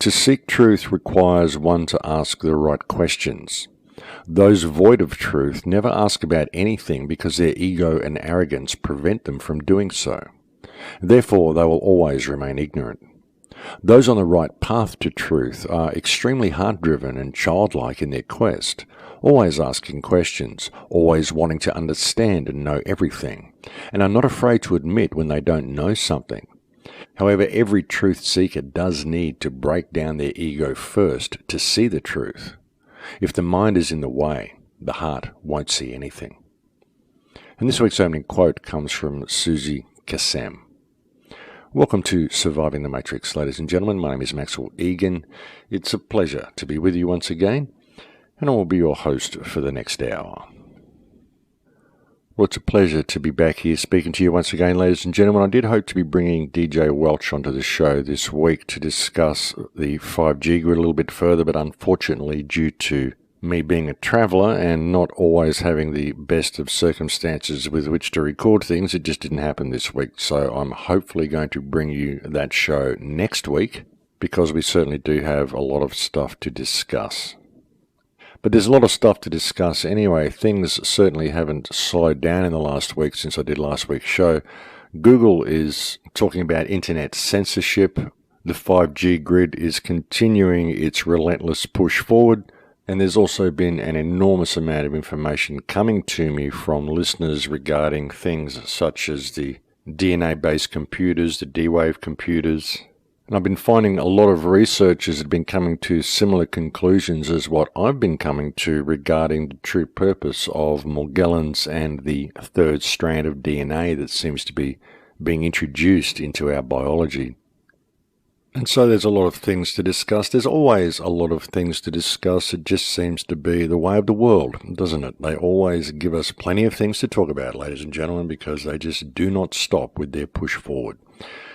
To seek truth requires one to ask the right questions. Those void of truth never ask about anything because their ego and arrogance prevent them from doing so. Therefore, they will always remain ignorant. Those on the right path to truth are extremely heart-driven and childlike in their quest, always asking questions, always wanting to understand and know everything, and are not afraid to admit when they don't know something. However, every truth seeker does need to break down their ego first to see the truth. If the mind is in the way, the heart won't see anything. And this week's opening quote comes from Suzy Kassem. Welcome to Surviving the Matrix, ladies and gentlemen. My name is Maxwell Egan. It's a pleasure to be with you once again, and I will be your host for the next hour. Well, it's a pleasure to be back here speaking to you once again, ladies and gentlemen. I did hope to be bringing DJ Welch onto the show this week to discuss the 5G grid a little bit further, but unfortunately, due to me being a traveller and not always having the best of circumstances with which to record things, it just didn't happen this week. So I'm hopefully going to bring you that show next week, because we certainly do have a lot of stuff to discuss. But there's a lot of stuff to discuss anyway. Things certainly haven't slowed down in the last week since I did last week's show. Google is talking about internet censorship. The 5G grid is continuing its relentless push forward. And there's also been an enormous amount of information coming to me from listeners regarding things such as the DNA-based computers, the D-Wave computers. And I've been finding a lot of researchers have been coming to similar conclusions as what I've been coming to regarding the true purpose of Morgellons and the third strand of DNA that seems to be being introduced into our biology. And so there's a lot of things to discuss. There's always a lot of things to discuss. It just seems to be the way of the world, doesn't it? They always give us plenty of things to talk about, ladies and gentlemen, because they just do not stop with their push forward.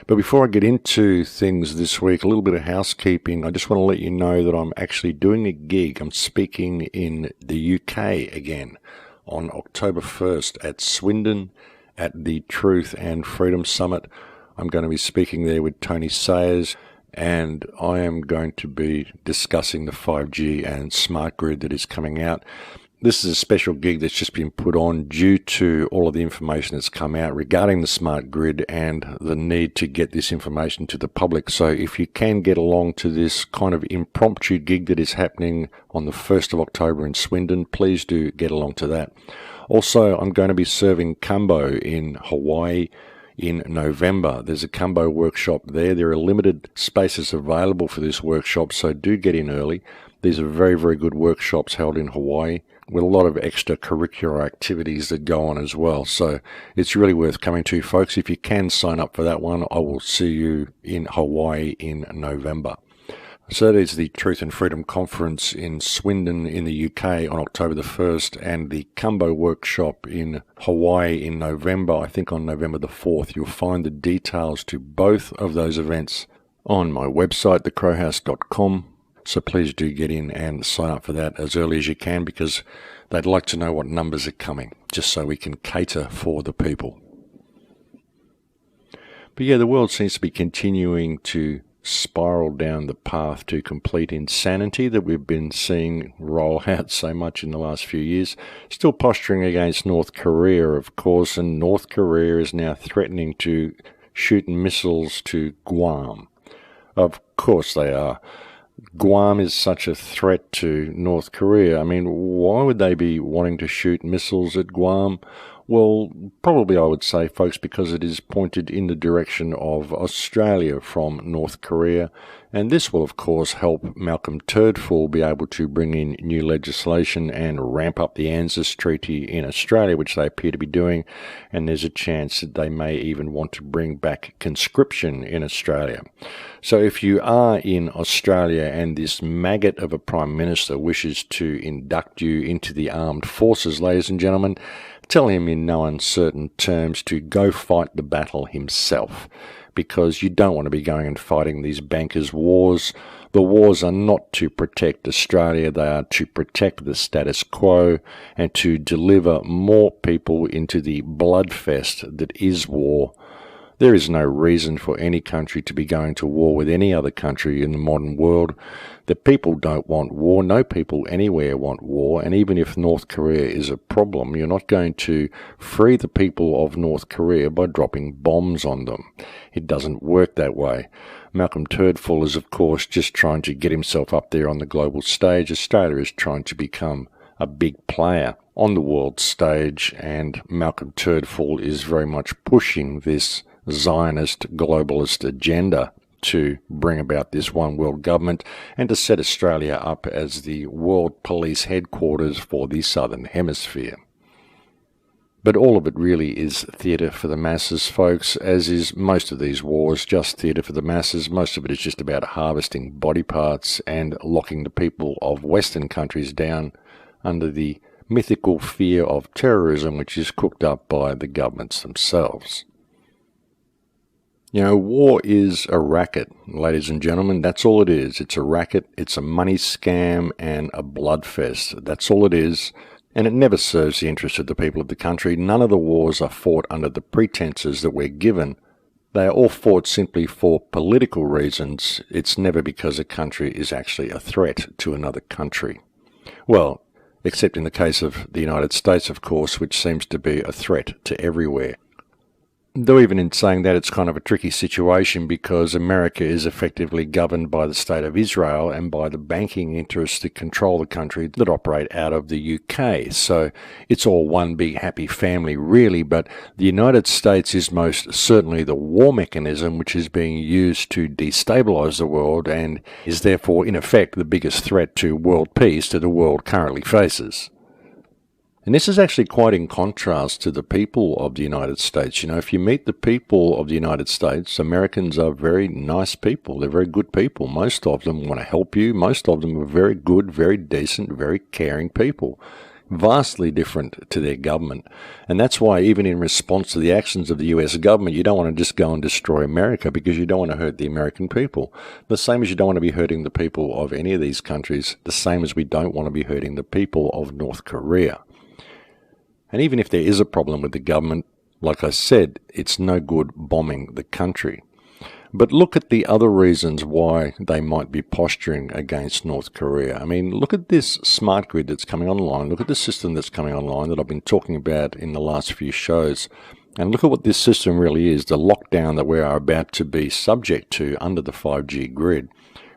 But before I get into things this week, a little bit of housekeeping. I just want to let you know that I'm actually doing a gig. I'm speaking in the UK again on October 1st at Swindon at the Truth and Freedom Summit. I'm going to be speaking there with Tony Sayers, and I am going to be discussing the 5G and smart grid that is coming out. This is a special gig that's just been put on due to all of the information that's come out regarding the smart grid and the need to get this information to the public. So if you can get along to this kind of impromptu gig that is happening on the 1st of October in Swindon, please do get along to that. Also, I'm going to be serving Kambo in Hawaii in November. There's a Kambo workshop there. There are limited spaces available for this workshop, so do get in early. These are very, very good workshops held in Hawaii with a lot of extracurricular activities that go on as well. So it's really worth coming to, folks. If you can sign up for that one, I will see you in Hawaii in November. So that is the Truth and Freedom Conference in Swindon in the UK on October the 1st, and the Kambo Workshop in Hawaii in November, I think on November the 4th. You'll find the details to both of those events on my website, thecrowhouse.com. So please do get in and sign up for that as early as you can, because they'd like to know what numbers are coming, just so we can cater for the people. But yeah, the world seems to be continuing to spiral down the path to complete insanity that we've been seeing roll out so much in the last few years. Still posturing against North Korea, of course, and North Korea is now threatening to shoot missiles to Guam. Of course they are. Guam is such a threat to North Korea. I mean, why would they be wanting to shoot missiles at Guam? Well, probably I would say, folks, because it is pointed in the direction of Australia from North Korea. And this will, of course, help Malcolm Turdful be able to bring in new legislation and ramp up the ANZUS Treaty in Australia, which they appear to be doing. And there's a chance that they may even want to bring back conscription in Australia. So if you are in Australia and this maggot of a Prime Minister wishes to induct you into the armed forces, ladies and gentlemen, tell him in no uncertain terms to go fight the battle himself, because you don't want to be going and fighting these bankers' wars. The wars are not to protect Australia, they are to protect the status quo and to deliver more people into the bloodfest that is war There is no reason for any country to be going to war with any other country in the modern world. The people don't want war. No people anywhere want war. And even if North Korea is a problem, you're not going to free the people of North Korea by dropping bombs on them. It doesn't work that way. Malcolm Turdful is, of course, just trying to get himself up there on the global stage. Australia is trying to become a big player on the world stage, and Malcolm Turdful is very much pushing this Zionist globalist agenda to bring about this one world government and to set Australia up as the world police headquarters for the Southern Hemisphere. But all of it really is theatre for the masses, folks, as is most of these wars, just theatre for the masses. Most of it is just about harvesting body parts and locking the people of Western countries down under the mythical fear of terrorism, which is cooked up by the governments themselves. You know, war is a racket, ladies and gentlemen. That's all it is. It's a racket, it's a money scam, and a bloodfest. That's all it is. And it never serves the interests of the people of the country. None of the wars are fought under the pretenses that we're given. They are all fought simply for political reasons. It's never because a country is actually a threat to another country. Well, except in the case of the United States, of course, which seems to be a threat to everywhere. Though even in saying that, it's kind of a tricky situation because America is effectively governed by the State of Israel and by the banking interests that control the country that operate out of the UK. So it's all one big happy family, really, but the United States is most certainly the war mechanism which is being used to destabilise the world and is therefore, in effect, the biggest threat to world peace that the world currently faces. And this is actually quite in contrast to the people of the United States. You know, if you meet the people of the United States, Americans are very nice people. They're very good people. Most of them want to help you. Most of them are very good, very decent, very caring people. Vastly different to their government. And that's why even in response to the actions of the US government, you don't want to just go and destroy America because you don't want to hurt the American people. The same as you don't want to be hurting the people of any of these countries. The same as we don't want to be hurting the people of North Korea. And even if there is a problem with the government, like I said, it's no good bombing the country. But look at the other reasons why they might be posturing against North Korea. I mean, look at this smart grid that's coming online. Look at the system that's coming online that I've been talking about in the last few shows. And look at what this system really is, the lockdown that we are about to be subject to under the 5G grid,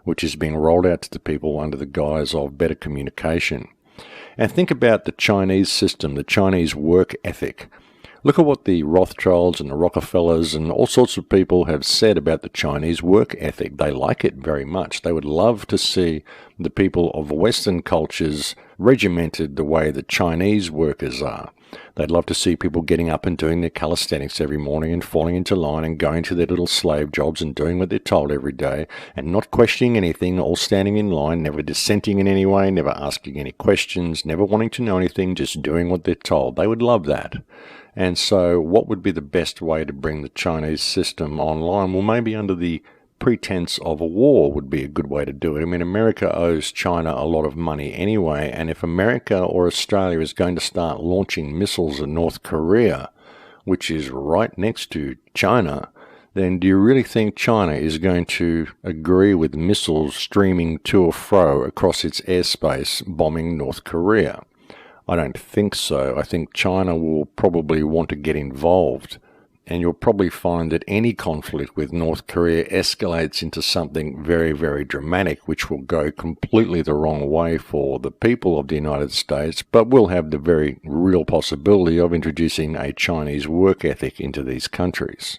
which is being rolled out to the people under the guise of better communication. And think about the Chinese system, the Chinese work ethic. Look at what the Rothschilds and the Rockefellers and all sorts of people have said about the Chinese work ethic. They like it very much. They would love to see the people of Western cultures regimented the way the Chinese workers are. They'd love to see people getting up and doing their calisthenics every morning and falling into line and going to their little slave jobs and doing what they're told every day and not questioning anything, all standing in line, never dissenting in any way, never asking any questions, never wanting to know anything, just doing what they're told. They would love that. And so what would be the best way to bring the Chinese system online? Well, maybe under the pretense of a war would be a good way to do it. I mean, America owes China a lot of money anyway, and if America or Australia is going to start launching missiles at North Korea, which is right next to China, then do you really think China is going to agree with missiles streaming to or fro across its airspace bombing North Korea? I don't think so. I think China will probably want to get involved. And you'll probably find that any conflict with North Korea escalates into something very, very dramatic, which will go completely the wrong way for the people of the United States, but will have the very real possibility of introducing a Chinese work ethic into these countries.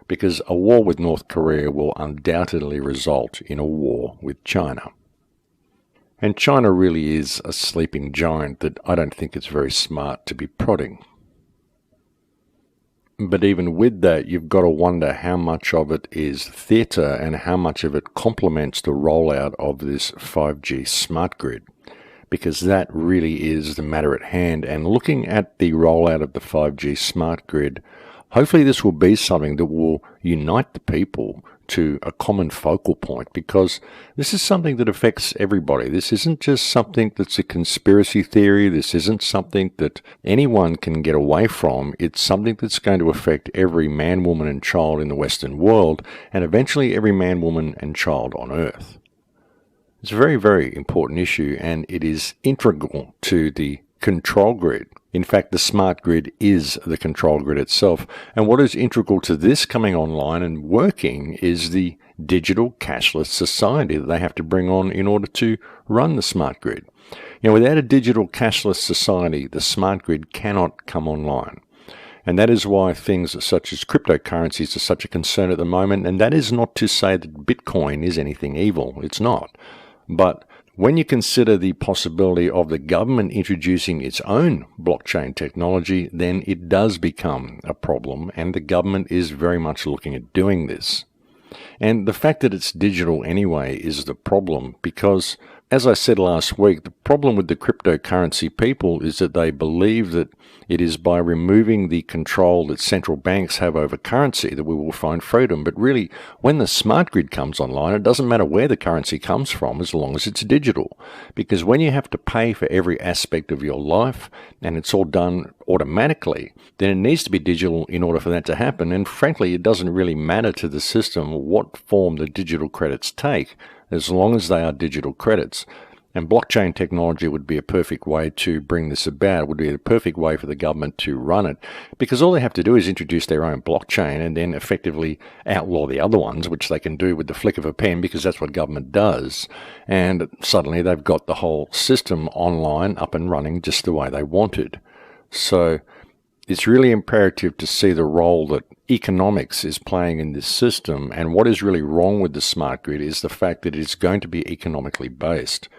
Because a war with North Korea will undoubtedly result in a war with China. And China really is a sleeping giant that I don't think it's very smart to be prodding. But even with that, you've got to wonder how much of it is theatre and how much of it complements the rollout of this 5G smart grid, because that really is the matter at hand. And looking at the rollout of the 5G smart grid, hopefully this will be something that will unite the people to a common focal point, because this is something that affects everybody. This isn't just something that's a conspiracy theory. This isn't something that anyone can get away from. It's something that's going to affect every man, woman, and child in the Western world, and eventually every man, woman, and child on Earth. It's a very, very important issue, and it is integral to the control grid. In fact, the smart grid is the control grid itself. And what is integral to this coming online and working is the digital cashless society that they have to bring on in order to run the smart grid. Without a digital cashless society, the smart grid cannot come online. And that is why things such as cryptocurrencies are such a concern at the moment. And that is not to say that Bitcoin is anything evil. It's not. But when you consider the possibility of the government introducing its own blockchain technology, then it does become a problem, and the government is very much looking at doing this. And the fact that it's digital anyway is the problem, because, as I said last week, the problem with the cryptocurrency people is that they believe that it is by removing the control that central banks have over currency that we will find freedom. But really, when the smart grid comes online, it doesn't matter where the currency comes from as long as it's digital. Because when you have to pay for every aspect of your life, and it's all done automatically, then it needs to be digital in order for that to happen. And frankly, it doesn't really matter to the system what form the digital credits take, as long as they are digital credits. And blockchain technology would be a perfect way to bring this about. It would be the perfect way for the government to run it, because all they have to do is introduce their own blockchain and then effectively outlaw the other ones, which they can do with the flick of a pen, because that's what government does. And suddenly they've got the whole system online, up and running just the way they wanted. So it's really imperative to see the role that economics is playing in this system. And what is really wrong with the smart grid is the fact that it's going to be economically based.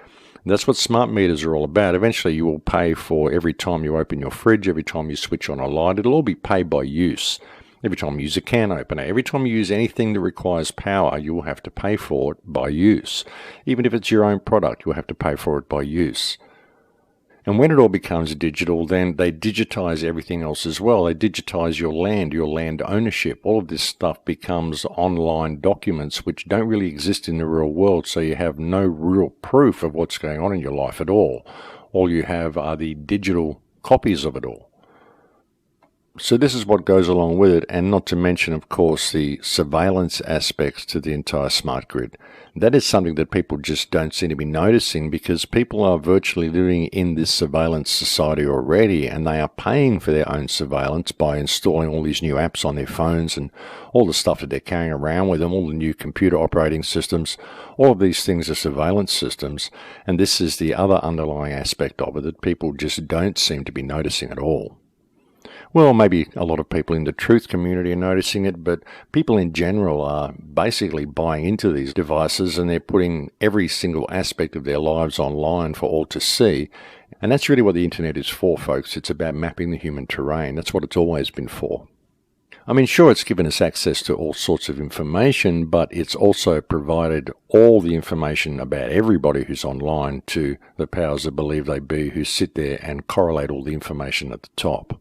That's what smart meters are all about. Eventually you will pay for every time you open your fridge, every time you switch on a light. It'll all be paid by use. Every time you use a can opener, every time you use anything that requires power, you will have to pay for it by use. Even if it's your own product, you'll have to pay for it by use. And when it all becomes digital, then they digitize everything else as well. They digitize your land ownership. All of this stuff becomes online documents which don't really exist in the real world, so you have no real proof of what's going on in your life at all. All you have are the digital copies of it all. So this is what goes along with it, and not to mention, of course, the surveillance aspects to the entire smart grid. That is something that people just don't seem to be noticing, because people are virtually living in this surveillance society already, and they are paying for their own surveillance by installing all these new apps on their phones and all the stuff that they're carrying around with them, all the new computer operating systems. All of these things are surveillance systems, and this is the other underlying aspect of it that people just don't seem to be noticing at all. Well, maybe a lot of people in the truth community are noticing it, but people in general are basically buying into these devices, and they're putting every single aspect of their lives online for all to see. And that's really what the internet is for, folks. It's about mapping the human terrain. That's what it's always been for. I mean, sure, it's given us access to all sorts of information, but it's also provided all the information about everybody who's online to the powers that believe they be, who sit there and correlate all the information at the top.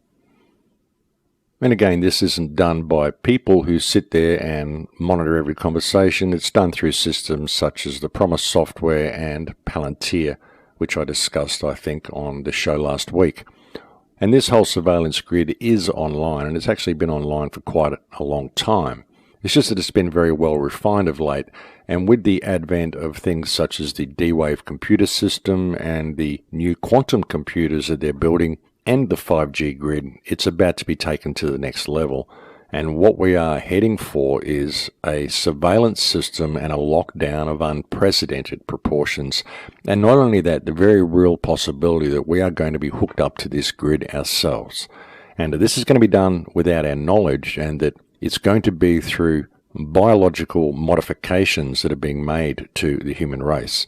And again, this isn't done by people who sit there and monitor every conversation. It's done through systems such as the Promise software and Palantir, which I discussed, I think, on the show last week. And this whole surveillance grid is online, and it's actually been online for quite a long time. It's just that it's been very well refined of late, and with the advent of things such as the D-Wave computer system and the new quantum computers that they're building, and the 5G grid, it's about to be taken to the next level. And what we are heading for is a surveillance system and a lockdown of unprecedented proportions. And not only that, the very real possibility that we are going to be hooked up to this grid ourselves. And this is going to be done without our knowledge, and that it's going to be through biological modifications that are being made to the human race.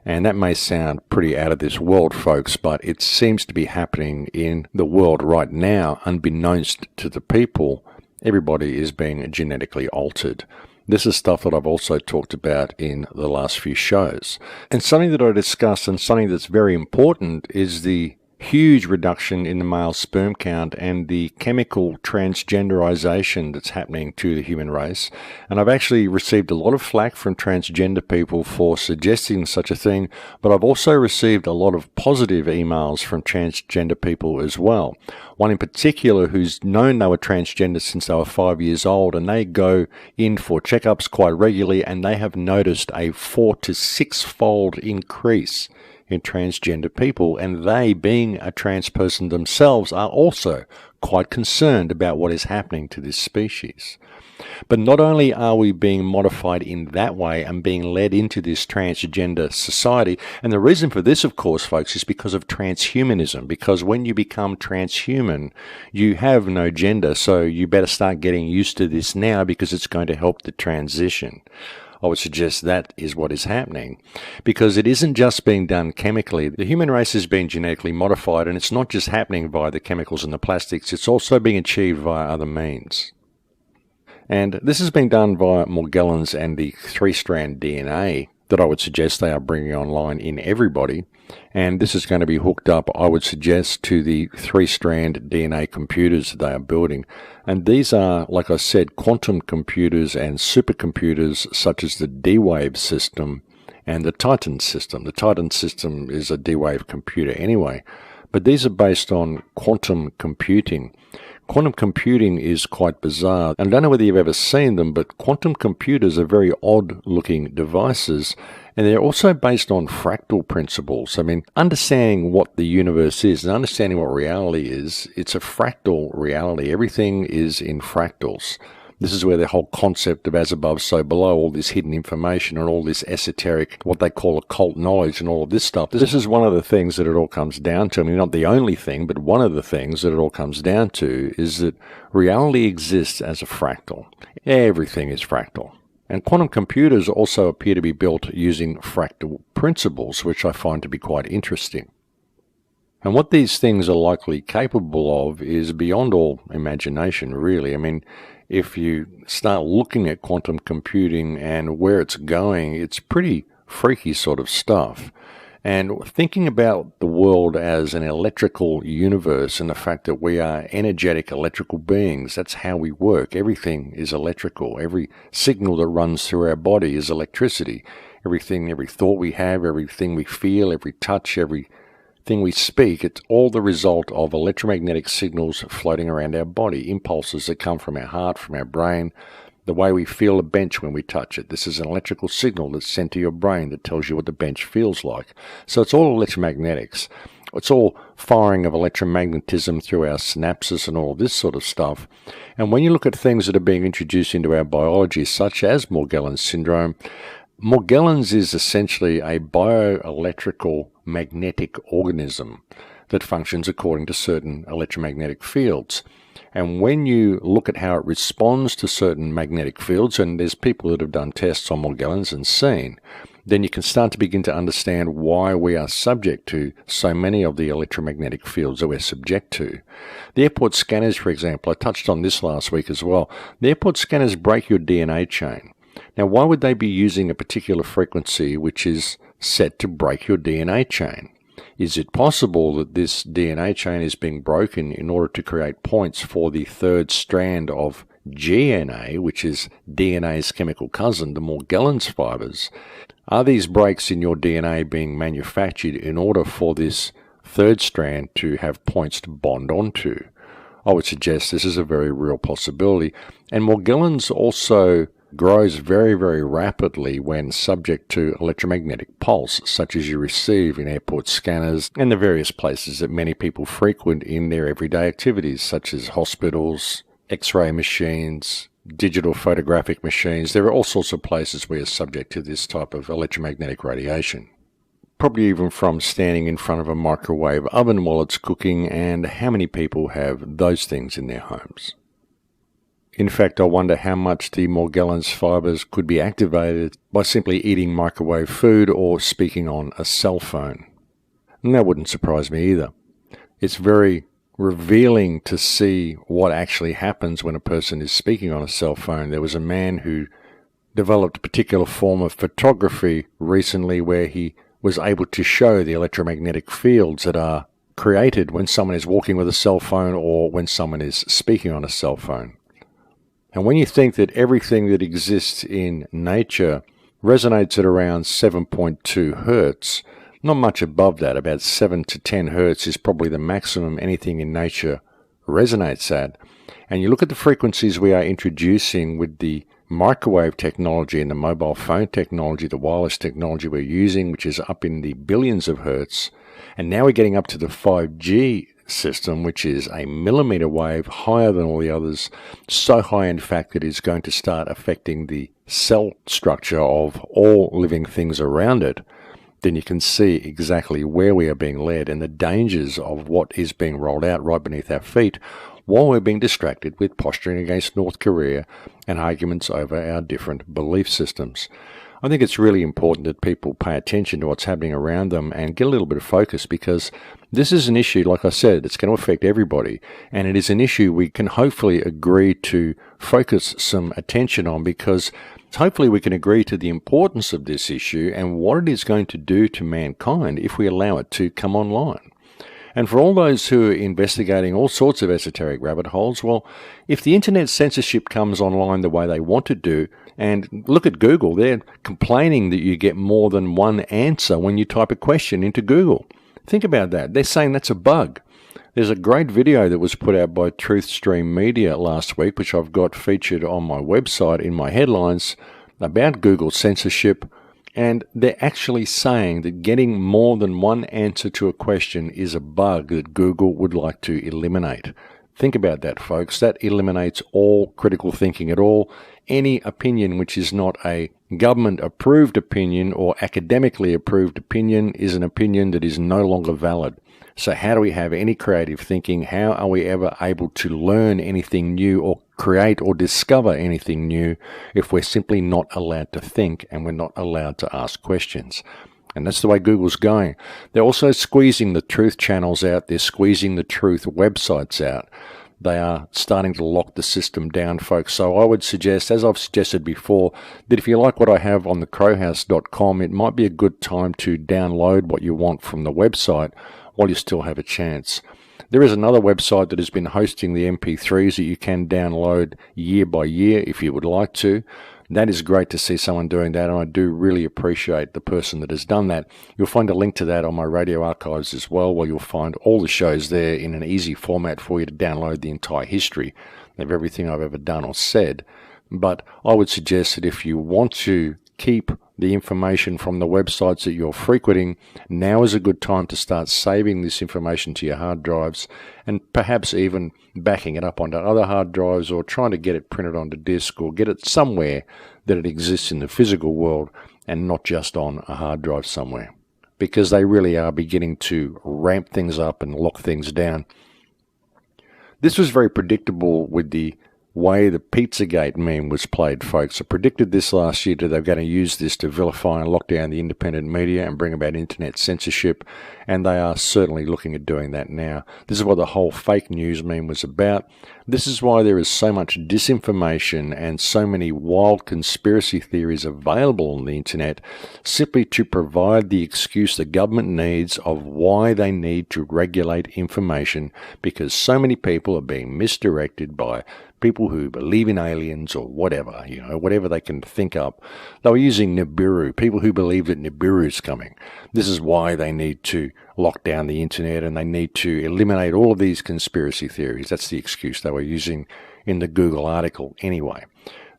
And that may sound pretty out of this world, folks, but it seems to be happening in the world right now, unbeknownst to the people. Everybody is being genetically altered. This is stuff that I've also talked about in the last few shows. And something that I discussed, and something that's very important, is the huge reduction in the male sperm count and the chemical transgenderization that's happening to the human race. And I've actually received a lot of flack from transgender people for suggesting such a thing, but I've also received a lot of positive emails from transgender people as well. One in particular who's known they were transgender since they were 5 years old, and they go in for checkups quite regularly, and they have noticed a 4 to 6-fold increase in transgender people, and they, being a trans person themselves, are also quite concerned about what is happening to this species. But not only are we being modified in that way and being led into this transgender society, and the reason for this, of course, folks, is because of transhumanism, because when you become transhuman, you have no gender, so you better start getting used to this now because it's going to help the transition. I would suggest that is what is happening, because it isn't just being done chemically. The human race has been genetically modified, and it's not just happening via the chemicals and the plastics, it's also being achieved via other means. And this has been done via Morgellons and the 3-strand DNA that I would suggest they are bringing online in everybody. And this is going to be hooked up, I would suggest, to the 3-strand DNA computers that they are building. And these are, like I said, quantum computers and supercomputers such as the D-Wave system and the Titan system. The Titan system is a D-Wave computer anyway, but these are based on quantum computing. Quantum computing is quite bizarre, and I don't know whether you've ever seen them, but quantum computers are very odd-looking devices, and they're also based on fractal principles. I mean, understanding what the universe is and understanding what reality is, it's a fractal reality. Everything is in fractals. This is where the whole concept of as above, so below, all this hidden information and all this esoteric, what they call occult knowledge and all of this stuff. This is one of the things that it all comes down to. I mean, not the only thing, but one of the things that it all comes down to is that reality exists as a fractal. Everything is fractal. And quantum computers also appear to be built using fractal principles, which I find to be quite interesting. And what these things are likely capable of is beyond all imagination, really. I mean, if you start looking at quantum computing and where it's going, it's pretty freaky sort of stuff. And thinking about the world as an electrical universe and the fact that we are energetic electrical beings, that's how we work. Everything is electrical. Every signal that runs through our body is electricity. Everything, every thought we have, everything we feel, every touch, everything we speak, it's all the result of electromagnetic signals floating around our body, impulses that come from our heart, from our brain, the way we feel a bench when we touch it. This is an electrical signal that's sent to your brain that tells you what the bench feels like. So it's all electromagnetics. It's all firing of electromagnetism through our synapses and all this sort of stuff. And when you look at things that are being introduced into our biology, such as Morgellons syndrome, Morgellons is essentially a bioelectrical magnetic organism that functions according to certain electromagnetic fields. And when you look at how it responds to certain magnetic fields, and there's people that have done tests on Morgellons and seen, then you can start to begin to understand why we are subject to so many of the electromagnetic fields that we're subject to. The airport scanners, for example, I touched on this last week as well. The airport scanners break your DNA chain. Now, why would they be using a particular frequency which is set to break your DNA chain? Is it possible that this DNA chain is being broken in order to create points for the 3rd strand of GNA, which is DNA's chemical cousin, the Morgellons fibers? Are these breaks in your DNA being manufactured in order for this 3rd strand to have points to bond onto? I would suggest this is a very real possibility. And Morgellons also grows very, very rapidly when subject to electromagnetic pulse, such as you receive in airport scanners and the various places that many people frequent in their everyday activities, such as hospitals, X-ray machines, digital photographic machines. There are all sorts of places where you're subject to this type of electromagnetic radiation. Probably even from standing in front of a microwave oven while it's cooking, and how many people have those things in their homes? In fact, I wonder how much the Morgellons fibers could be activated by simply eating microwave food or speaking on a cell phone. And that wouldn't surprise me either. It's very revealing to see what actually happens when a person is speaking on a cell phone. There was a man who developed a particular form of photography recently where he was able to show the electromagnetic fields that are created when someone is walking with a cell phone or when someone is speaking on a cell phone. And when you think that everything that exists in nature resonates at around 7.2 hertz, not much above that, about 7 to 10 hertz is probably the maximum anything in nature resonates at. And you look at the frequencies we are introducing with the microwave technology and the mobile phone technology, the wireless technology we're using, which is up in the billions of hertz. And now we're getting up to the 5G system, which is a millimeter wave higher than all the others, so high in fact that it's going to start affecting the cell structure of all living things around it. Then you can see exactly where we are being led and the dangers of what is being rolled out right beneath our feet, while we're being distracted with posturing against North Korea and arguments over our different belief systems. I think it's really important that people pay attention to what's happening around them and get a little bit of focus, because this is an issue, like I said, it's going to affect everybody, and it is an issue we can hopefully agree to focus some attention on, because hopefully we can agree to the importance of this issue and what it is going to do to mankind if we allow it to come online. And for all those who are investigating all sorts of esoteric rabbit holes, well, if the internet censorship comes online the way they want to do, and look at Google, they're complaining that you get more than one answer when you type a question into Google. Think about that. They're saying that's a bug. There's a great video that was put out by Truthstream Media last week, which I've got featured on my website in my headlines, about Google censorship. And they're actually saying that getting more than one answer to a question is a bug that Google would like to eliminate. Think about that, folks. That eliminates all critical thinking at all. Any opinion which is not a government-approved opinion or academically approved opinion is an opinion that is no longer valid. So how do we have any creative thinking? How are we ever able to learn anything new or create or discover anything new if we're simply not allowed to think and we're not allowed to ask questions? And that's the way Google's going. They're also squeezing the truth channels out. They're squeezing the truth websites out. They are starting to lock the system down, folks. So I would suggest, as I've suggested before, that if you like what I have on thecrowhouse.com, it might be a good time to download what you want from the website while you still have a chance. There is another website that has been hosting the MP3s that you can download year by year if you would like to. That is great to see someone doing that, and I do really appreciate the person that has done that. You'll find a link to that on my radio archives as well, where you'll find all the shows there in an easy format for you to download the entire history of everything I've ever done or said. But I would suggest that if you want to keep the information from the websites that you're frequenting, now is a good time to start saving this information to your hard drives and perhaps even backing it up onto other hard drives or trying to get it printed onto disk or get it somewhere that it exists in the physical world and not just on a hard drive somewhere, because they really are beginning to ramp things up and lock things down. This was very predictable with the way the Pizzagate meme was played, folks. I predicted this last year that they're going to use this to vilify and lock down the independent media and bring about internet censorship, and they are certainly looking at doing that now. This is what the whole fake news meme was about. This is why there is so much disinformation and so many wild conspiracy theories available on the internet, simply to provide the excuse the government needs of why they need to regulate information, because so many people are being misdirected by people who believe in aliens or whatever, whatever they can think up. They were using Nibiru, people who believe that Nibiru is coming. This is why they need to lock down the internet and they need to eliminate all of these conspiracy theories. That's the excuse they were using in the Google article anyway.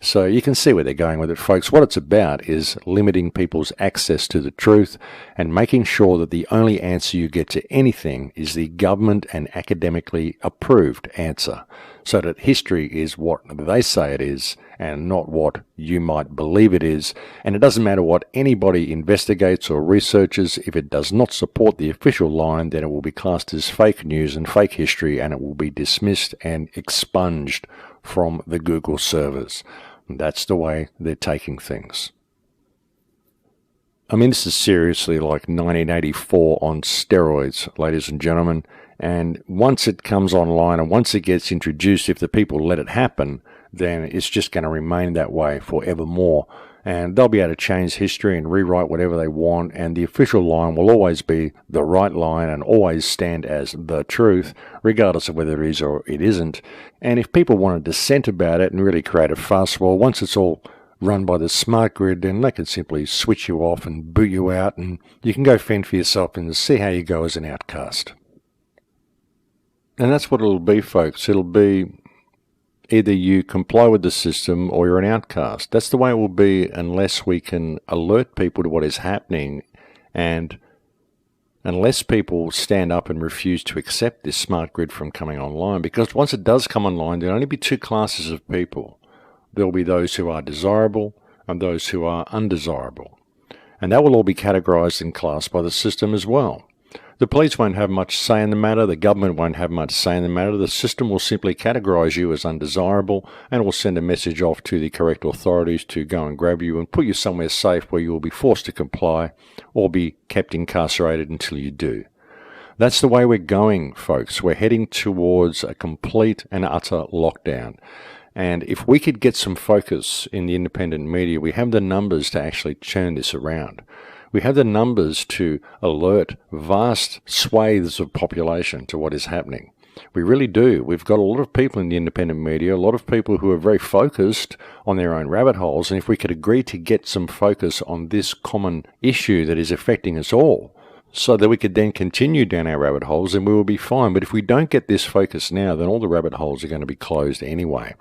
So you can see where they're going with it, folks. What it's about is limiting people's access to the truth and making sure that the only answer you get to anything is the government and academically approved answer, so that history is what they say it is and not what you might believe it is. And it doesn't matter what anybody investigates or researches. If it does not support the official line, then it will be classed as fake news and fake history, and it will be dismissed and expunged from the Google servers. That's the way they're taking things. I mean, this is seriously like 1984 on steroids, ladies and gentlemen. And once it comes online and once it gets introduced, if the people let it happen, then it's just going to remain that way forevermore. and they'll be able to change history and rewrite whatever they want, and the official line will always be the right line and always stand as the truth, regardless of whether it is or it isn't. And if people want to dissent about it and really create a fuss, well, once it's all run by the smart grid, then they can simply switch you off and boot you out, and you can go fend for yourself and see how you go as an outcast. And that's what it'll be, folks. It'll be either you comply with the system or you're an outcast. That's the way it will be unless we can alert people to what is happening, and unless people stand up and refuse to accept this smart grid from coming online. Because once it does come online, there'll only be two classes of people. There'll be those who are desirable and those who are undesirable. And that will all be categorized and classed by the system as well. The police won't have much say in the matter, the government won't have much say in the matter. The system will simply categorize you as undesirable and will send a message off to the correct authorities to go and grab you and put you somewhere safe where you will be forced to comply or be kept incarcerated until you do. That's the way we're going, folks. We're heading towards a complete and utter lockdown. And if we could get some focus in the independent media, we have the numbers to actually turn this around. We have the numbers to alert vast swathes of population to what is happening. We really do. We've got a lot of people in the independent media, a lot of people who are very focused on their own rabbit holes, and if we could agree to get some focus on this common issue that is affecting us all, so that we could then continue down our rabbit holes, and we will be fine. But if we don't get this focus now, then all the rabbit holes are going to be closed anyway,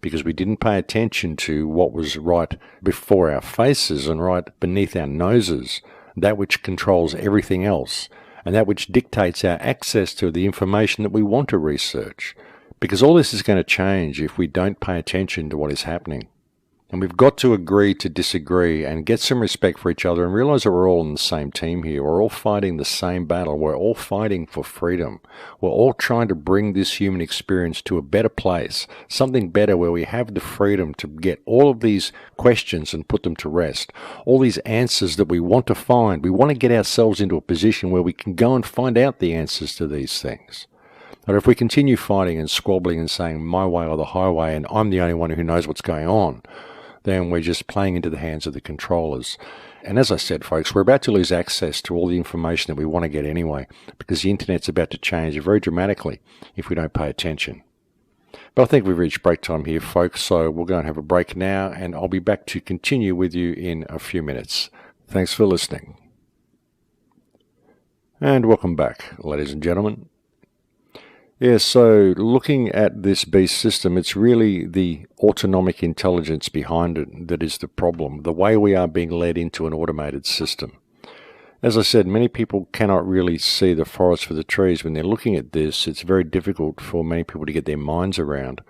because we didn't pay attention to what was right before our faces and right beneath our noses, that which controls everything else, and that which dictates our access to the information that we want to research. Because all this is going to change if we don't pay attention to what is happening. And we've got to agree to disagree and get some respect for each other and realize that we're all in the same team here. We're all fighting the same battle. We're all fighting for freedom. We're all trying to bring this human experience to a better place, something better where we have the freedom to get all of these questions and put them to rest. All these answers that we want to find. We want to get ourselves into a position where we can go and find out the answers to these things. But if we continue fighting and squabbling and saying my way or the highway and I'm the only one who knows what's going on, then we're just playing into the hands of the controllers. And as I said, folks, we're about to lose access to all the information that we want to get anyway, because the internet's about to change very dramatically if we don't pay attention. But I think we've reached break time here, folks, so we'll go and have a break now, and I'll be back to continue with you in a few minutes. Thanks for listening. And welcome back, ladies and gentlemen. Yeah, so looking at this beast system, it's really the autonomic intelligence behind it that is the problem, the way we are being led into an automated system. As I said, many people cannot really see the forest for the trees. When they're looking at this, it's very difficult for many people to get their minds around.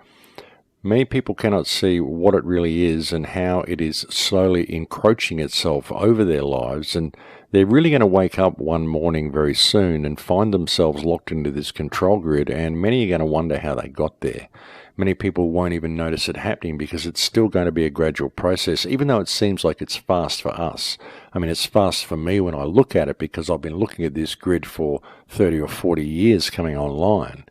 Many people cannot see what it really is and how it is slowly encroaching itself over their lives, and they're really going to wake up one morning very soon and find themselves locked into this control grid, and many are going to wonder how they got there. Many people won't even notice it happening because it's still going to be a gradual process, even though it seems like it's fast for us. I mean, it's fast for me when I look at it because I've been looking at this grid for 30 or 40 years coming online.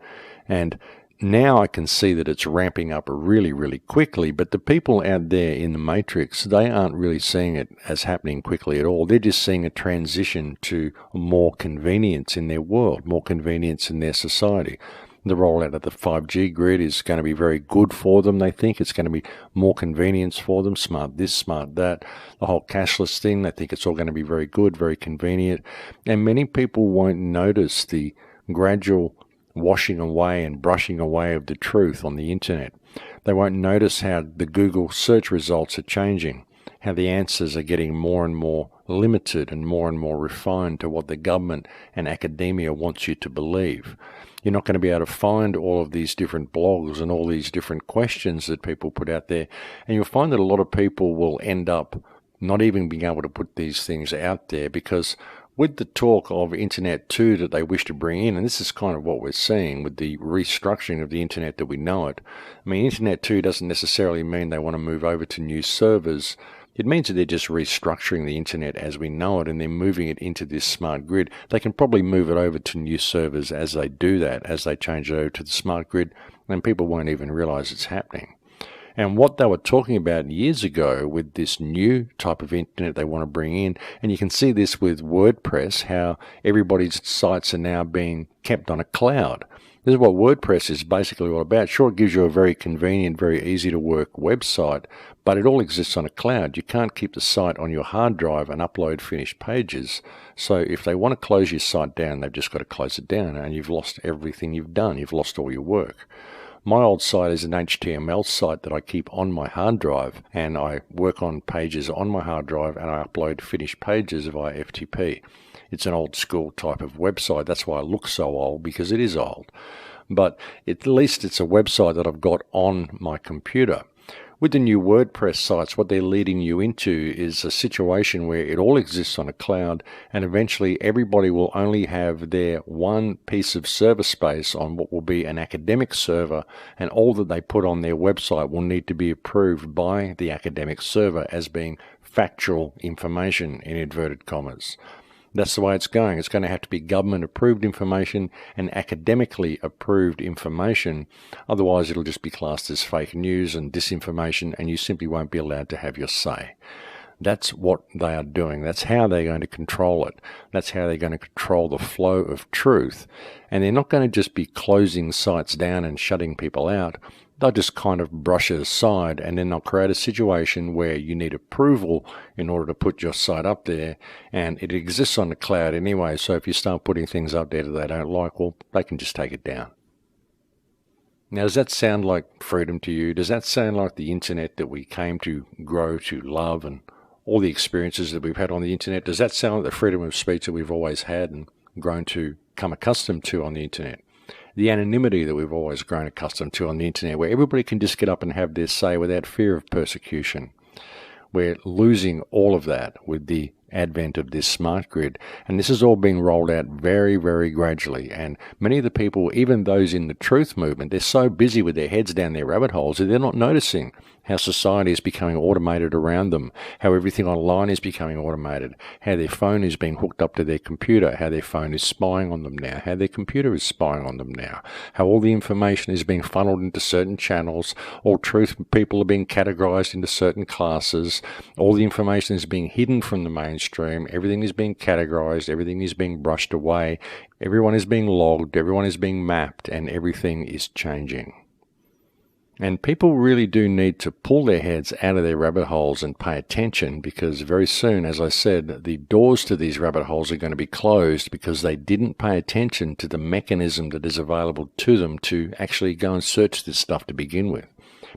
And now I can see that it's ramping up really, really quickly, but the people out there in the matrix, they aren't really seeing it as happening quickly at all. They're just seeing a transition to more convenience in their world, more convenience in their society. The rollout of the 5G grid is going to be very good for them, they think. It's going to be more convenience for them, smart this, smart that. The whole cashless thing, they think it's all going to be very good, very convenient. And many people won't notice the gradual washing away and brushing away of the truth on the internet. They won't notice how the Google search results are changing, how the answers are getting more and more limited and more refined to what the government and academia wants you to believe. You're not going to be able to find all of these different blogs and all these different questions that people put out there, and you'll find that a lot of people will end up not even being able to put these things out there because with the talk of Internet 2 that they wish to bring in, and this is kind of what we're seeing with the restructuring of the Internet that we know it. I mean, Internet 2 doesn't necessarily mean they want to move over to new servers. It means that they're just restructuring the Internet as we know it, and they're moving it into this smart grid. They can probably move it over to new servers as they do that, as they change it over to the smart grid, and people won't even realize it's happening. And what they were talking about years ago with this new type of internet they want to bring in, and you can see this with WordPress, how everybody's sites are now being kept on a cloud. This is what WordPress is basically all about. Sure, it gives you a very convenient, very easy to work website, but it all exists on a cloud. You can't keep the site on your hard drive and upload finished pages. So if they want to close your site down, they've just got to close it down, and you've lost everything you've done. You've lost all your work. My old site is an HTML site that I keep on my hard drive, and I work on pages on my hard drive, and I upload finished pages via FTP. It's an old school type of website. That's why I look so old, because it is old. But at least it's a website that I've got on my computer. With the new WordPress sites, what they're leading you into is a situation where it all exists on a cloud, and eventually everybody will only have their one piece of server space on what will be an academic server, and all that they put on their website will need to be approved by the academic server as being factual information, in inverted commas. That's the way it's going. It's going to have to be government-approved information and academically approved information. Otherwise, it'll just be classed as fake news and disinformation, and you simply won't be allowed to have your say. That's what they are doing. That's how they're going to control it. That's how they're going to control the flow of truth. And they're not going to just be closing sites down and shutting people out. They'll just kind of brush it aside, and then they'll create a situation where you need approval in order to put your site up there, and it exists on the cloud anyway, so if you start putting things up there that they don't like, well, they can just take it down. Now, does that sound like freedom to you? Does that sound like the internet that we came to grow to love, and all the experiences that we've had on the internet? Does that sound like the freedom of speech that we've always had and grown to come accustomed to on the internet? The anonymity that we've always grown accustomed to on the internet, where everybody can just get up and have their say without fear of persecution. We're losing all of that with the advent of this smart grid, and this is all being rolled out very, very gradually. And many of the people, even those in the truth movement, they're so busy with their heads down their rabbit holes that they're not noticing how society is becoming automated around them, how everything online is becoming automated, how their phone is being hooked up to their computer, how their phone is spying on them now, how their computer is spying on them now, how all the information is being funneled into certain channels, all truth people are being categorized into certain classes, all the information is being hidden from the mainstream, everything is being categorized, everything is being brushed away, everyone is being logged, everyone is being mapped, and everything is changing. And people really do need to pull their heads out of their rabbit holes and pay attention, because very soon, as I said, the doors to these rabbit holes are going to be closed because they didn't pay attention to the mechanism that is available to them to actually go and search this stuff to begin with.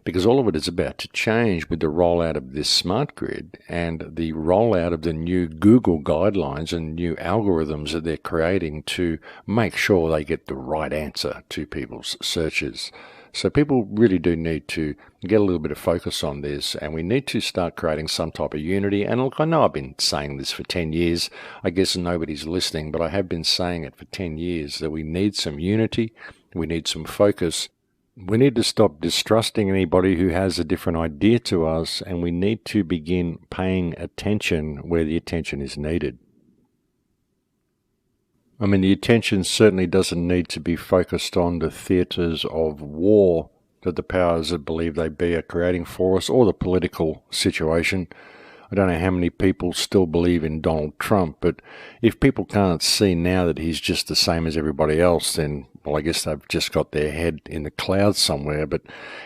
Because all of it is about to change with the rollout of this smart grid and the rollout of the new Google guidelines and new algorithms that they're creating to make sure they get the right answer to people's searches. So people really do need to get a little bit of focus on this, and we need to start creating some type of unity. And look, I know I've been saying this for 10 years. I guess nobody's listening, but I have been saying it for 10 years that we need some unity, we need some focus. We need to stop distrusting anybody who has a different idea to us, and we need to begin paying attention where the attention is needed. I mean, the attention certainly doesn't need to be focused on the theatres of war that the powers that believe they be are creating for us, or the political situation. I don't know how many people still believe in Donald Trump, but if people can't see now that he's just the same as everybody else, then, well, I guess they've just got their head in the clouds somewhere. But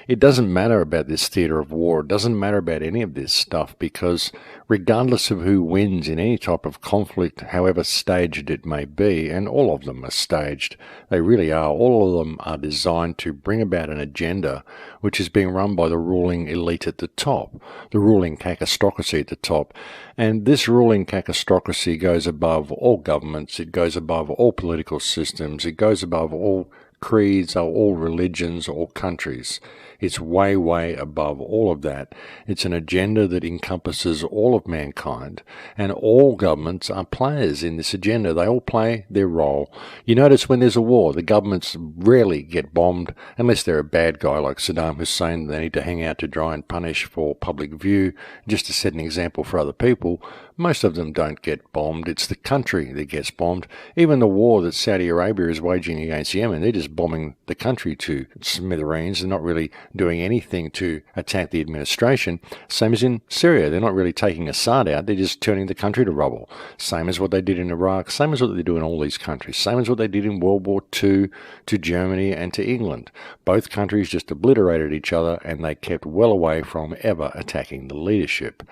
it doesn't matter about this theatre of war. It doesn't matter about any of this stuff, because regardless of who wins in any type of conflict, however staged it may be, and all of them are staged, they really are, all of them are designed to bring about an agenda which is being run by the ruling elite at the top, the ruling cacistocracy at the top. And this ruling cacistocracy goes above all governments, it goes above all political systems, it goes above all creeds, or all religions, or countries. It's way, way above all of that. It's an agenda that encompasses all of mankind, and all governments are players in this agenda. They all play their role. You notice when there's a war, the governments rarely get bombed, unless they're a bad guy like Saddam Hussein. They need to hang out to dry and punish for public view, just to set an example for other people. Most of them don't get bombed. It's the country that gets bombed. Even the war that Saudi Arabia is waging against Yemen, they're just just bombing the country to smithereens. They're not really doing anything to attack the administration. Same as in Syria. They're not really taking Assad out. They're just turning the country to rubble. Same as what they did in Iraq. Same as what they do in all these countries. Same as what they did in World War II to Germany and to England. Both countries just obliterated each other, and they kept well away from ever attacking the leadership.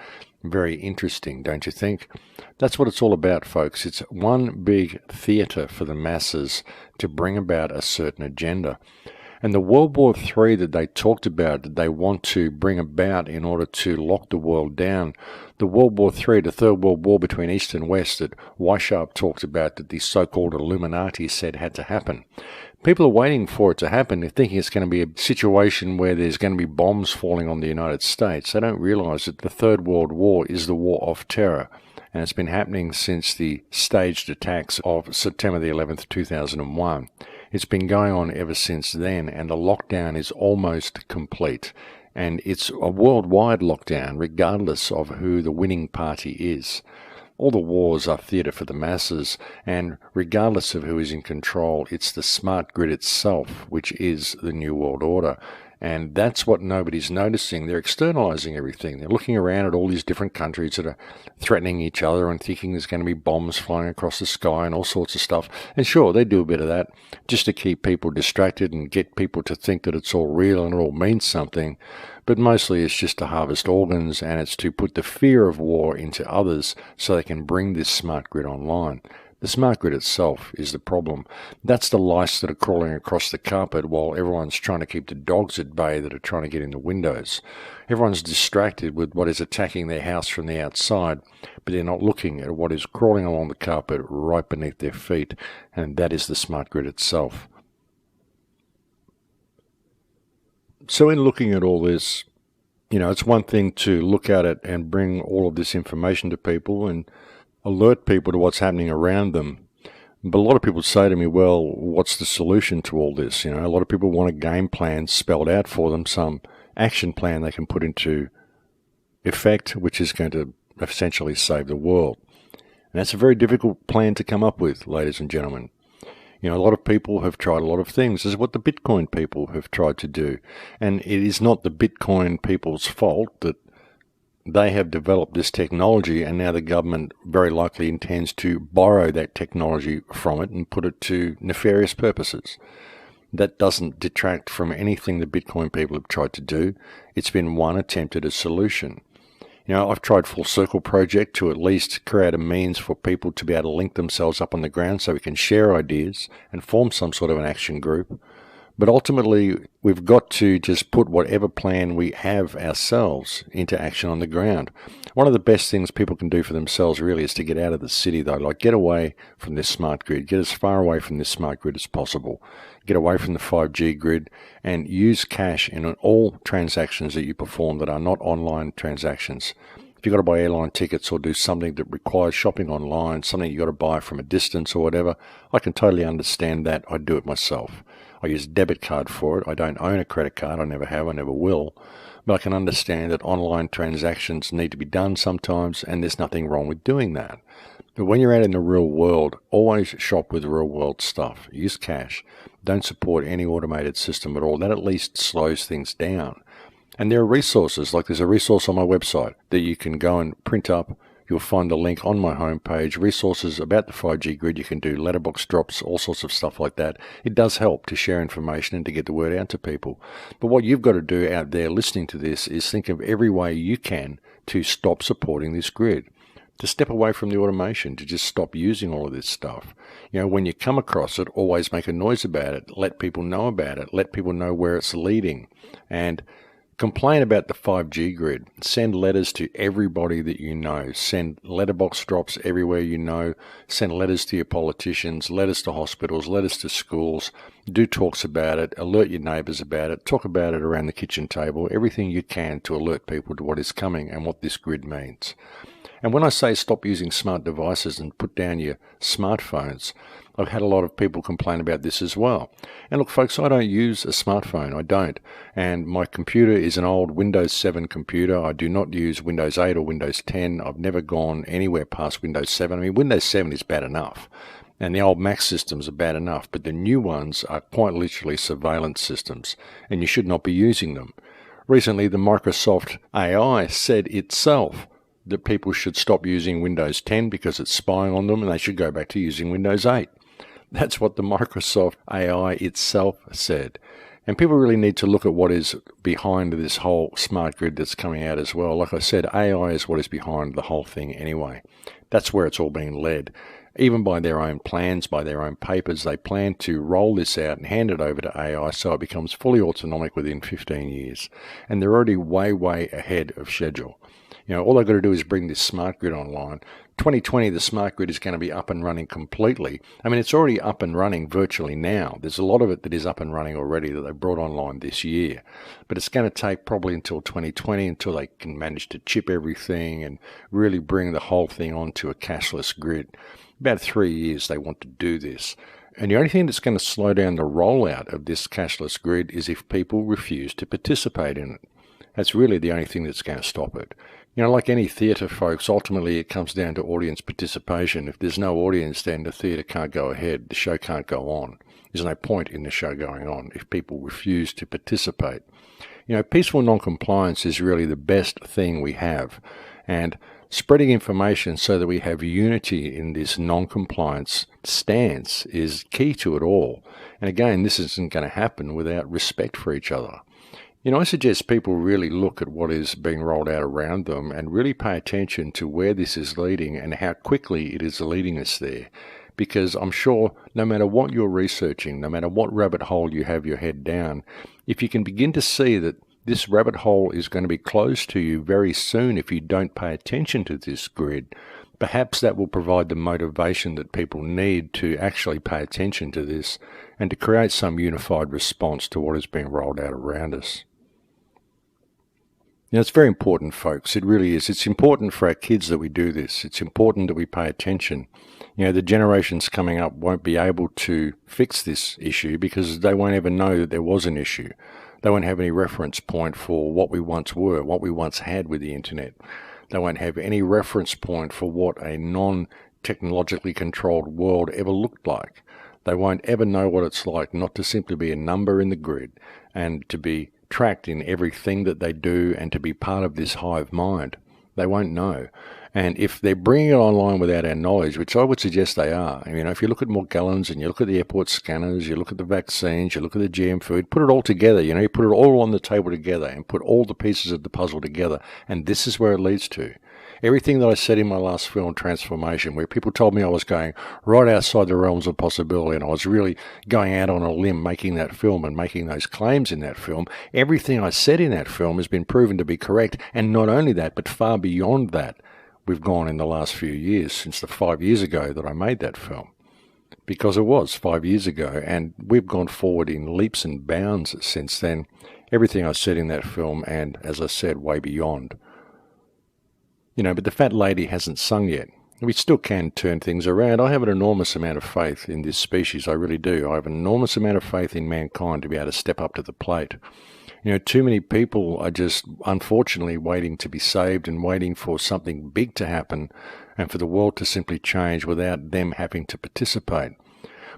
Very interesting, don't you think? That's what it's all about, folks. It's one big theatre for the masses to bring about a certain agenda. And the World War III that they talked about, that they want to bring about in order to lock the world down, the World War III, the Third World War between East and West that Weishaupt talked about, that the so-called Illuminati said had to happen. People are waiting for it to happen. They're thinking it's going to be a situation where there's going to be bombs falling on the United States. They don't realize that the Third World War is the war of terror. And it's been happening since the staged attacks of September the 11th, 2001. It's been going on ever since then, and the lockdown is almost complete. And it's a worldwide lockdown, regardless of who the winning party is. All the wars are theatre for the masses, and regardless of who is in control, it's the smart grid itself which is the New World Order. And that's what nobody's noticing. They're externalizing everything. They're looking around at all these different countries that are threatening each other and thinking there's going to be bombs flying across the sky and all sorts of stuff. And sure, they do a bit of that just to keep people distracted and get people to think that it's all real and it all means something. But mostly it's just to harvest organs, and it's to put the fear of war into others so they can bring this smart grid online. The smart grid itself is the problem. That's the lice that are crawling across the carpet while everyone's trying to keep the dogs at bay that are trying to get in the windows. Everyone's distracted with what is attacking their house from the outside, but they're not looking at what is crawling along the carpet right beneath their feet, and that is the smart grid itself. So in looking at all this, it's one thing to look at it and bring all of this information to people and alert people to what's happening around them. But a lot of people say to me, well, what's the solution to all this? A lot of people want a game plan spelled out for them, some action plan they can put into effect, which is going to essentially save the world. And that's a very difficult plan to come up with, ladies and gentlemen. A lot of people have tried a lot of things. This is what the Bitcoin people have tried to do. And it is not the Bitcoin people's fault that they have developed this technology, and now the government very likely intends to borrow that technology from it and put it to nefarious purposes. That doesn't detract from anything the Bitcoin people have tried to do. It's been one attempt at a solution. I've tried Full Circle Project to at least create a means for people to be able to link themselves up on the ground so we can share ideas and form some sort of an action group. But ultimately, we've got to just put whatever plan we have ourselves into action on the ground. One of the best things people can do for themselves really is to get out of the city, though. Like, get away from this smart grid. Get as far away from this smart grid as possible. Get away from the 5G grid and use cash in all transactions that you perform that are not online transactions. If you've got to buy airline tickets or do something that requires shopping online, something you've got to buy from a distance or whatever, I can totally understand that. I do it myself. I use a debit card for it. I don't own a credit card. I never have. I never will. But I can understand that online transactions need to be done sometimes, and there's nothing wrong with doing that. But when you're out in the real world, always shop with real world stuff. Use cash. Don't support any automated system at all. That at least slows things down. And there are resources, like there's a resource on my website that you can go and print up. You'll find a link on my homepage, resources about the 5G grid. You can do letterbox drops, all sorts of stuff like that. It does help to share information and to get the word out to people. But what you've got to do out there listening to this is think of every way you can to stop supporting this grid, to step away from the automation, to just stop using all of this stuff. When you come across it, always make a noise about it. Let people know about it. Let people know where it's leading. And complain about the 5G grid. Send letters to everybody that you know. Send letterbox drops everywhere you know. Send letters to your politicians, letters to hospitals, letters to schools. Do talks about it. Alert your neighbours about it. Talk about it around the kitchen table. Everything you can to alert people to what is coming and what this grid means. And when I say stop using smart devices and put down your smartphones, I've had a lot of people complain about this as well. And look, folks, I don't use a smartphone. I don't. And my computer is an old Windows 7 computer. I do not use Windows 8 or Windows 10. I've never gone anywhere past Windows 7. I mean, Windows 7 is bad enough. And the old Mac systems are bad enough, but the new ones are quite literally surveillance systems, and you should not be using them. Recently, the Microsoft AI said itself that people should stop using Windows 10 because it's spying on them, and they should go back to using Windows 8. That's what the Microsoft AI itself said. And people really need to look at what is behind this whole smart grid that's coming out as well. Like I said, AI is what is behind the whole thing anyway. That's where it's all being led. Even by their own plans, by their own papers, they plan to roll this out and hand it over to AI so it becomes fully autonomic within 15 years. And they're already way, way ahead of schedule. All they've got to do is bring this smart grid online. 2020, the smart grid is going to be up and running completely. I mean, it's already up and running virtually now. There's a lot of it that is up and running already that they brought online this year. But it's going to take probably until 2020 until they can manage to chip everything and really bring the whole thing onto a cashless grid. About 3 years they want to do this. And the only thing that's going to slow down the rollout of this cashless grid is if people refuse to participate in it. That's really the only thing that's going to stop it. Like any theatre, folks, ultimately it comes down to audience participation. If there's no audience, then the theatre can't go ahead. The show can't go on. There's no point in the show going on if people refuse to participate. Peaceful non-compliance is really the best thing we have. And spreading information so that we have unity in this non-compliance stance is key to it all. And again, this isn't going to happen without respect for each other. I suggest people really look at what is being rolled out around them and really pay attention to where this is leading and how quickly it is leading us there. Because I'm sure no matter what you're researching, no matter what rabbit hole you have your head down, if you can begin to see that this rabbit hole is going to be closed to you very soon if you don't pay attention to this grid, perhaps that will provide the motivation that people need to actually pay attention to this and to create some unified response to what is being rolled out around us. It's very important, folks. It really is. It's important for our kids that we do this. It's important that we pay attention. The generations coming up won't be able to fix this issue because they won't ever know that there was an issue. They won't have any reference point for what we once were, what we once had with the internet. They won't have any reference point for what a non-technologically controlled world ever looked like. They won't ever know what it's like not to simply be a number in the grid and to be tracked in everything that they do and to be part of this hive mind. They won't know. And if they're bringing it online without our knowledge, which I would suggest they are, if you look at Morgellons and you look at the airport scanners, you look at the vaccines, you look at the GM food, put it all together, you put it all on the table together and put all the pieces of the puzzle together. And this is where it leads to. Everything that I said in my last film, Transformation, where people told me I was going right outside the realms of possibility and I was really going out on a limb making that film and making those claims in that film, everything I said in that film has been proven to be correct. And not only that, but far beyond that, we've gone in the last few years, since the 5 years ago that I made that film. Because it was 5 years ago, and we've gone forward in leaps and bounds since then. Everything I said in that film, and as I said, way beyond. But the fat lady hasn't sung yet. We still can turn things around. I have an enormous amount of faith in this species, I really do. I have an enormous amount of faith in mankind to be able to step up to the plate. Too many people are just unfortunately waiting to be saved and waiting for something big to happen and for the world to simply change without them having to participate.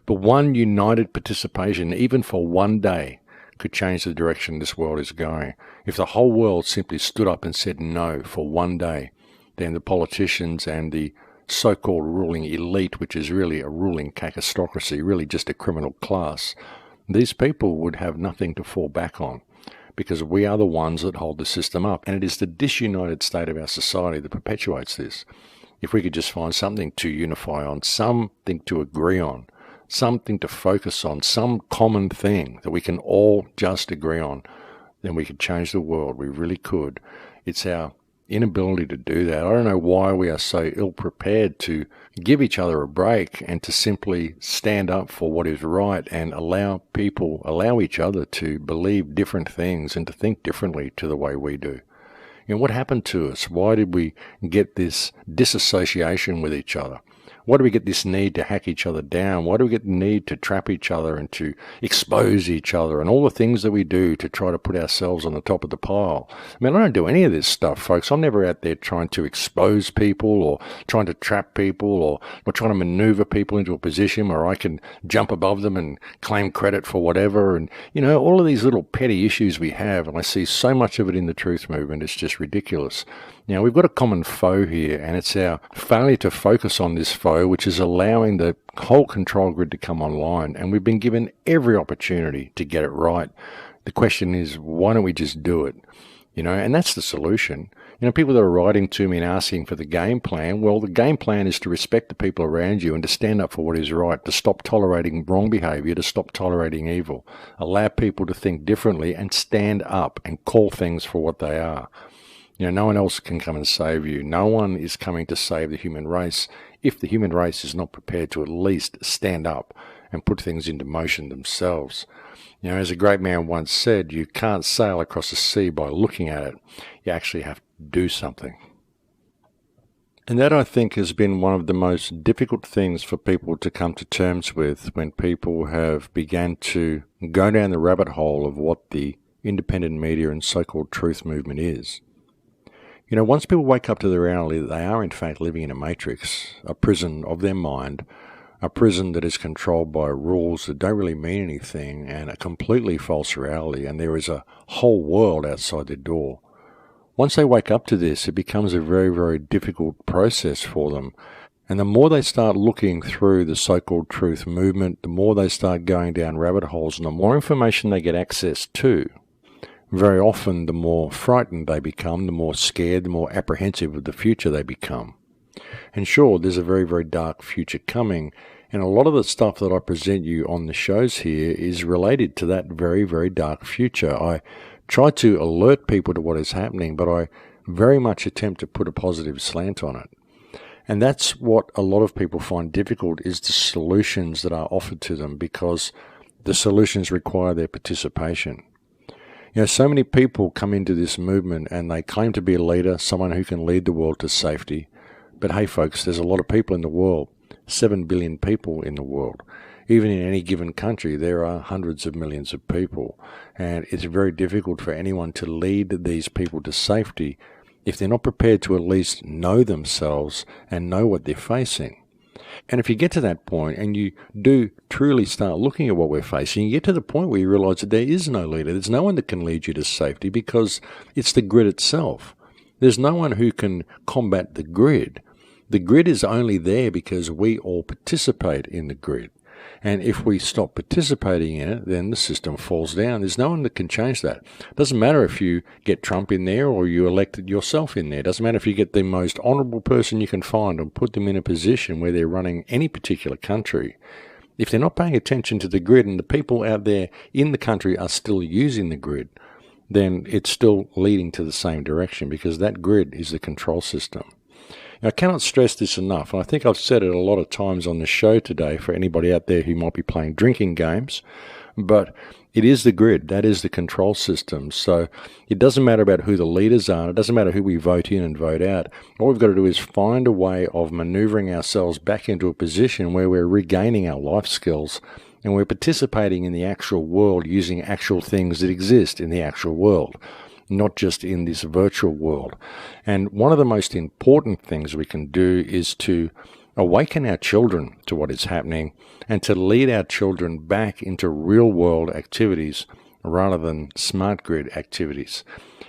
But one united participation, even for one day, could change the direction this world is going. If the whole world simply stood up and said no for one day, then the politicians and the so-called ruling elite, which is really a ruling cacistocracy, really just a criminal class, these people would have nothing to fall back on because we are the ones that hold the system up. And it is the disunited state of our society that perpetuates this. If we could just find something to unify on, something to agree on, something to focus on, some common thing that we can all just agree on, then we could change the world. We really could. It's our inability to do that. I don't know why we are so ill-prepared to give each other a break and to simply stand up for what is right and allow each other to believe different things and to think differently to the way we do. What happened to us? Why did we get this disassociation with each other? Why do we get this need to hack each other down? Why do we get the need to trap each other and to expose each other and all the things that we do to try to put ourselves on the top of the pile? I mean, I don't do any of this stuff, folks. I'm never out there trying to expose people or trying to trap people or trying to maneuver people into a position where I can jump above them and claim credit for whatever. And, all of these little petty issues we have, and I see so much of it in the truth movement, it's just ridiculous. Now, we've got a common foe here, and it's our failure to focus on this foe, which is allowing the whole control grid to come online, and we've been given every opportunity to get it right. The question is, why don't we just do it? And that's the solution. People that are writing to me and asking for the game plan, well, the game plan is to respect the people around you and to stand up for what is right, to stop tolerating wrong behavior, to stop tolerating evil, allow people to think differently and stand up and call things for what they are. No one else can come and save you. No one is coming to save the human race if the human race is not prepared to at least stand up and put things into motion themselves. As a great man once said, you can't sail across the sea by looking at it. You actually have to do something. And that, I think, has been one of the most difficult things for people to come to terms with when people have begun to go down the rabbit hole of what the independent media and so-called truth movement is. Once people wake up to the reality that they are in fact living in a matrix, a prison of their mind, a prison that is controlled by rules that don't really mean anything and a completely false reality, and there is a whole world outside their door. Once they wake up to this, it becomes a very, very difficult process for them. And the more they start looking through the so-called truth movement, the more they start going down rabbit holes, and the more information they get access to, very often the more frightened they become, the more scared, the more apprehensive of the future they become. And sure, there's a very, very dark future coming, and a lot of the stuff that I present you on the shows here is related to that very, very dark future. I try to alert people to what is happening, but I very much attempt to put a positive slant on it. And that's what a lot of people find difficult, is the solutions that are offered to them, because the solutions require their participation. So many people come into this movement and they claim to be a leader, someone who can lead the world to safety. But hey, folks, there's a lot of people in the world, 7 billion people in the world. Even in any given country, there are hundreds of millions of people. And it's very difficult for anyone to lead these people to safety if they're not prepared to at least know themselves and know what they're facing. And if you get to that point and you do truly start looking at what we're facing, you get to the point where you realize that there is no leader. There's no one that can lead you to safety because it's the grid itself. There's no one who can combat the grid. The grid is only there because we all participate in the grid. And if we stop participating in it, then the system falls down. There's no one that can change that. It doesn't matter if you get Trump in there or you elected yourself in there. It doesn't matter if you get the most honourable person you can find and put them in a position where they're running any particular country. If they're not paying attention to the grid and the people out there in the country are still using the grid, then it's still leading to the same direction, because that grid is the control system. Now, I cannot stress this enough, and I think I've said it a lot of times on the show today for anybody out there who might be playing drinking games, but it is the grid. That is the control system. So it doesn't matter about who the leaders are. It doesn't matter who we vote in and vote out. All we've got to do is find a way of maneuvering ourselves back into a position where we're regaining our life skills and we're participating in the actual world using actual things that exist in the actual world, not just in this virtual world. And one of the most important things we can do is to awaken our children to what is happening and to lead our children back into real-world activities rather than smart grid activities,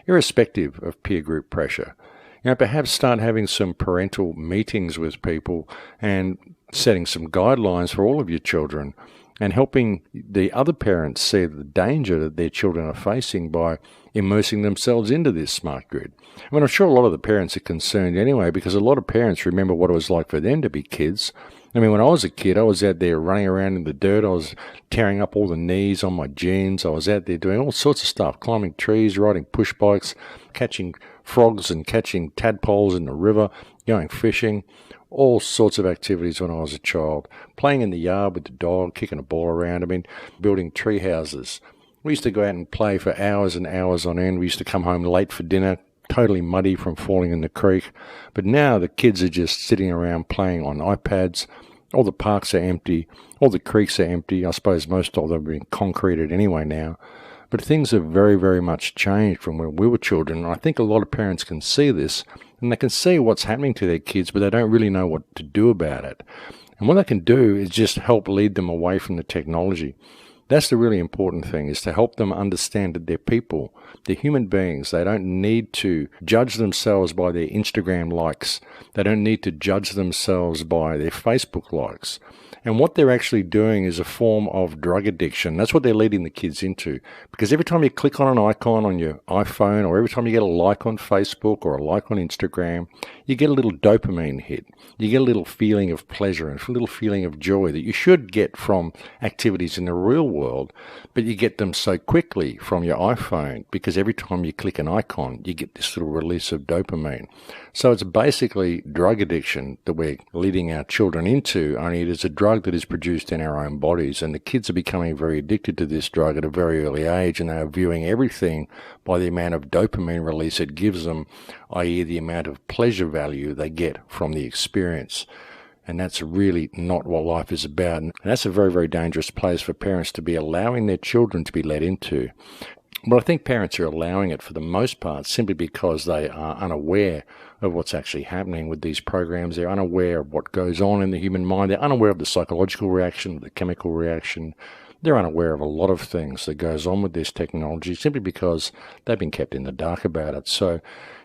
irrespective of peer group pressure. Perhaps start having some parental meetings with people and setting some guidelines for all of your children and helping the other parents see the danger that their children are facing by immersing themselves into this smart grid. I mean, I'm sure a lot of the parents are concerned anyway, because a lot of parents remember what it was like for them to be kids. I mean, when I was a kid, I was out there running around in the dirt. I was tearing up all the knees on my jeans. I was out there doing all sorts of stuff, climbing trees, riding push bikes, catching frogs and catching tadpoles in the river, going fishing, all sorts of activities when I was a child, playing in the yard with the dog, kicking a ball around. I mean, building tree houses. We used to go out and play for hours and hours on end. We used to come home late for dinner, totally muddy from falling in the creek. But now the kids are just sitting around playing on iPads. All the parks are empty. All the creeks are empty. I suppose most of them have been concreted anyway now. But things have very, very much changed from when we were children. I think a lot of parents can see this, and they can see what's happening to their kids, but they don't really know what to do about it. And what they can do is just help lead them away from the technology. That's the really important thing, is to help them understand that they're people, they're human beings. They don't need to judge themselves by their Instagram likes. They don't need to judge themselves by their Facebook likes. And what they're actually doing is a form of drug addiction. That's what they're leading the kids into. Because every time you click on an icon on your iPhone, or every time you get a like on Facebook or a like on Instagram, you get a little dopamine hit. You get a little feeling of pleasure and a little feeling of joy that you should get from activities in the real world, but you get them so quickly from your iPhone because every time you click an icon, you get this little release of dopamine. So it's basically drug addiction that we're leading our children into, only it is a drug that is produced in our own bodies, and the kids are becoming very addicted to this drug at a very early age, and they are viewing everything by the amount of dopamine release it gives them, i.e. the amount of pleasure value they get from the experience. And that's really not what life is about. And that's a very, very dangerous place for parents to be allowing their children to be led into. But I think parents are allowing it for the most part simply because they are unaware of what's actually happening with these programs. They're unaware of what goes on in the human mind. They're unaware of the psychological reaction, the chemical reaction. They're unaware of a lot of things that goes on with this technology simply because they've been kept in the dark about it. So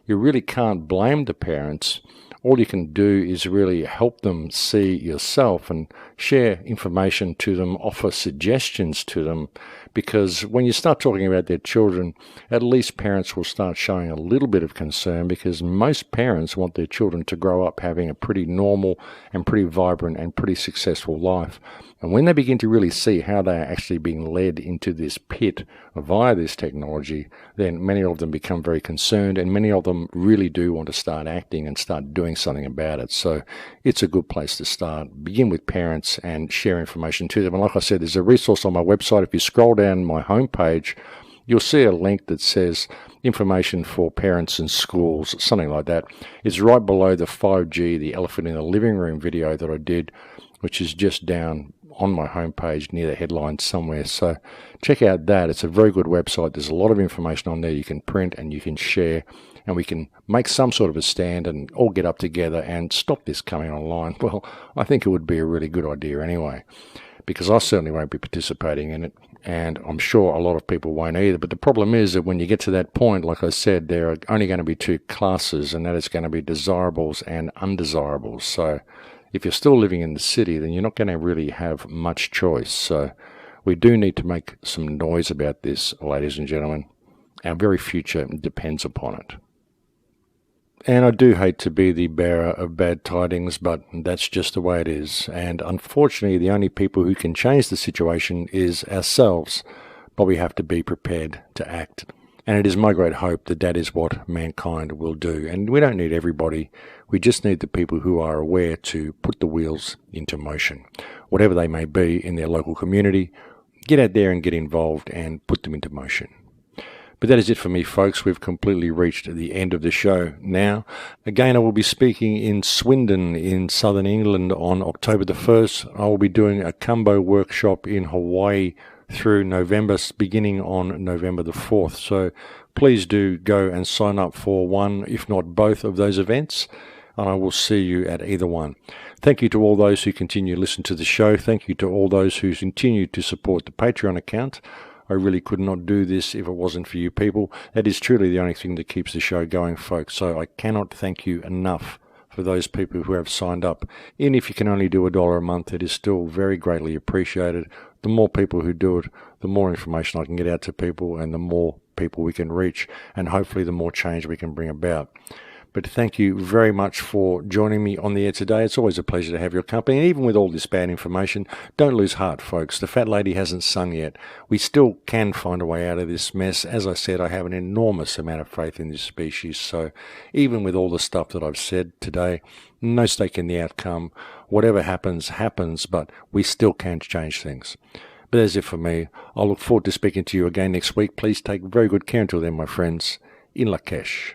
you really can't blame the parents. All you can do is really help them see yourself and share information to them, offer suggestions to them, because when you start talking about their children, at least parents will start showing a little bit of concern, because most parents want their children to grow up having a pretty normal and pretty vibrant and pretty successful life. And when they begin to really see how they are actually being led into this pit via this technology, then many of them become very concerned, and many of them really do want to start acting and start doing something about it. So it's a good place to start. Begin with parents and share information to them. And like I said, there's a resource on my website. If you scroll down my homepage, you'll see a link that says information for parents and schools, something like that. It's right below the 5G, the elephant in the living room video that I did, which is just down on my homepage near the headline somewhere. So check out that. It's a very good website. There's a lot of information on there you can print and you can share, and we can make some sort of a stand and all get up together and stop this coming online. Well, I think it would be a really good idea anyway, because I certainly won't be participating in it, and I'm sure a lot of people won't either. But the problem is that when you get to that point, like I said, there are only going to be two classes, and that is going to be desirables and undesirables. So if you're still living in the city, then you're not going to really have much choice. So we do need to make some noise about this, ladies and gentlemen. Our very future depends upon it. And I do hate to be the bearer of bad tidings, but that's just the way it is. And unfortunately, the only people who can change the situation is ourselves. But we have to be prepared to act. And it is my great hope that that is what mankind will do. And we don't need everybody. We just need the people who are aware to put the wheels into motion, whatever they may be in their local community. Get out there and get involved and put them into motion. But that is it for me, folks. We've completely reached the end of the show now. Again, I will be speaking in Swindon in southern England on October the 1st. I will be doing a Kambo workshop in Hawaii through November, beginning on November the 4th. So please do go and sign up for one, if not both of those events, and I will see you at either one. Thank you to all those who continue to listen to the show. Thank you to all those who continue to support the Patreon account. I really could not do this if it wasn't for you people. That is truly the only thing that keeps the show going, folks. So I cannot thank you enough for those people who have signed up. Even if you can only do $1 a month, it is still very greatly appreciated. The more people who do it, the more information I can get out to people, and the more people we can reach, and hopefully the more change we can bring about. But thank you very much for joining me on the air today. It's always a pleasure to have your company. And even with all this bad information, don't lose heart, folks. The fat lady hasn't sung yet. We still can find a way out of this mess. As I said, I have an enormous amount of faith in this species. So even with all the stuff that I've said today, no stake in the outcome. Whatever happens, happens, but we still can change things. But that's it for me. I look forward to speaking to you again next week. Please take very good care until then, my friends. In Lakesh.